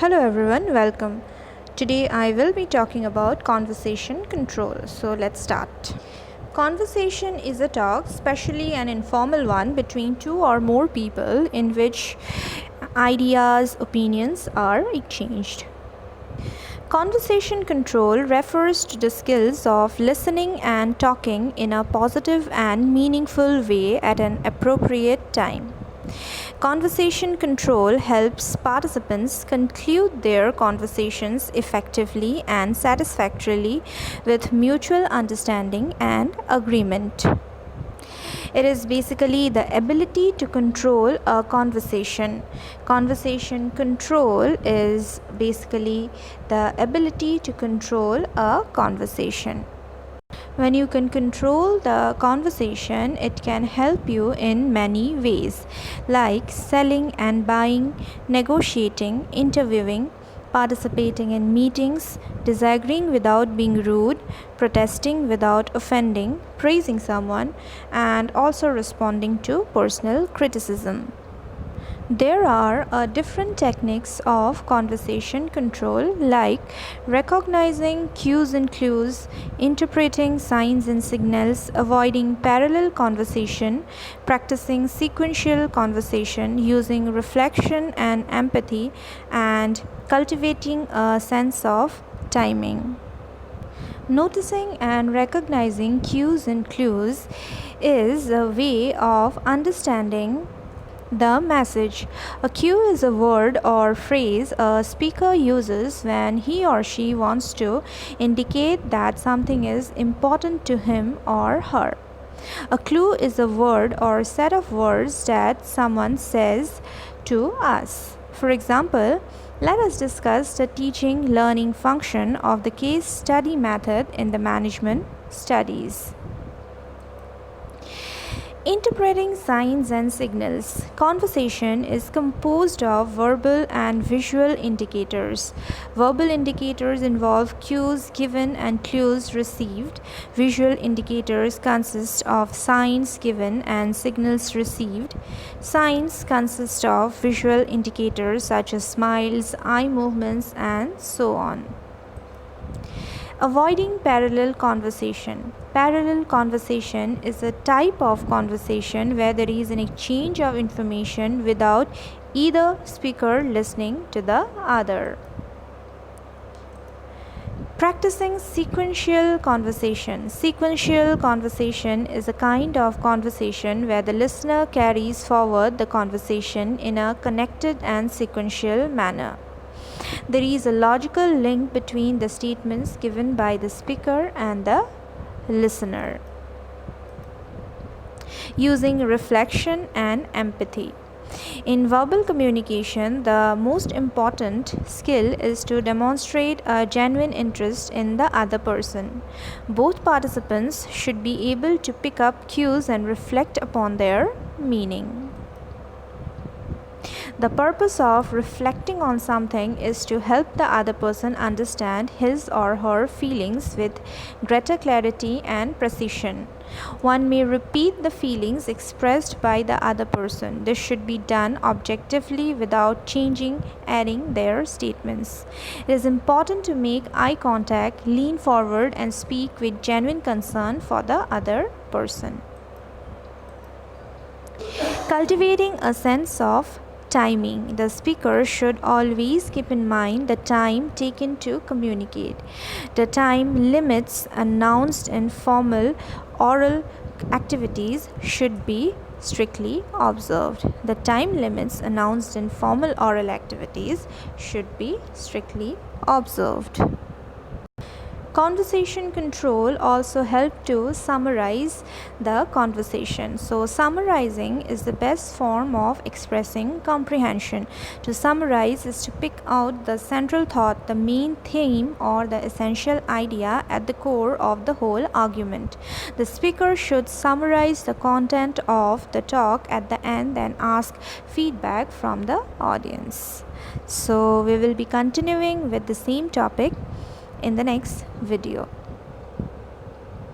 Hello everyone, welcome. Today I will be talking about conversation control. So let's start. Conversation is a talk, especially an informal one, between two or more people in which ideas, opinions are exchanged. Conversation control refers to the skills of listening and talking in a positive and meaningful way at an appropriate time. Conversation control helps participants conclude their conversations effectively and satisfactorily with mutual understanding and agreement. It is basically the ability to control a conversation. Conversation control is basically the ability to control a conversation. When you can control the conversation, it can help you in many ways, like selling and buying, negotiating, interviewing, participating in meetings, disagreeing without being rude, protesting without offending, praising someone, and also responding to personal criticism. There are different techniques of conversation control, like recognizing cues and clues, interpreting signs and signals, avoiding parallel conversation, practicing sequential conversation, using reflection and empathy, and cultivating a sense of timing. Noticing and recognizing cues and clues is a way of understanding the message. A cue is a word or phrase a speaker uses when he or she wants to indicate that something is important to him or her. A clue is a word or set of words that someone says to us. For example, let us discuss the teaching learning function of the case study method in the management studies. Interpreting signs and signals. Conversation is composed of verbal and visual indicators. Verbal indicators involve cues given and clues received. Visual indicators consist of signs given and signals received. Signs consist of visual indicators such as smiles, eye movements, and so on. Avoiding parallel conversation. Parallel conversation is a type of conversation where there is an exchange of information without either speaker listening to the other. Practicing sequential conversation. Sequential conversation is a kind of conversation where the listener carries forward the conversation in a connected and sequential manner. There is a logical link between the statements given by the speaker and the listener. Using reflection and empathy. In verbal communication, the most important skill is to demonstrate a genuine interest in the other person. Both participants should be able to pick up cues and reflect upon their meaning. The purpose of reflecting on something is to help the other person understand his or her feelings with greater clarity and precision. One may repeat the feelings expressed by the other person. This should be done objectively without changing, adding their statements. It is important to make eye contact, lean forward, and speak with genuine concern for the other person. Cultivating a sense of timing. The speaker should always keep in mind the time taken to communicate. The time limits announced in formal oral activities should be strictly observed. The time limits announced in formal oral activities should be strictly observed. Conversation control also helps to summarize the conversation. So summarizing is the best form of expressing comprehension. To summarize is to pick out the central thought, the main theme, or the essential idea at the core of the whole argument. The speaker should summarize the content of the talk at the end, then ask feedback from the audience. So we will be continuing with the same topic in the next video.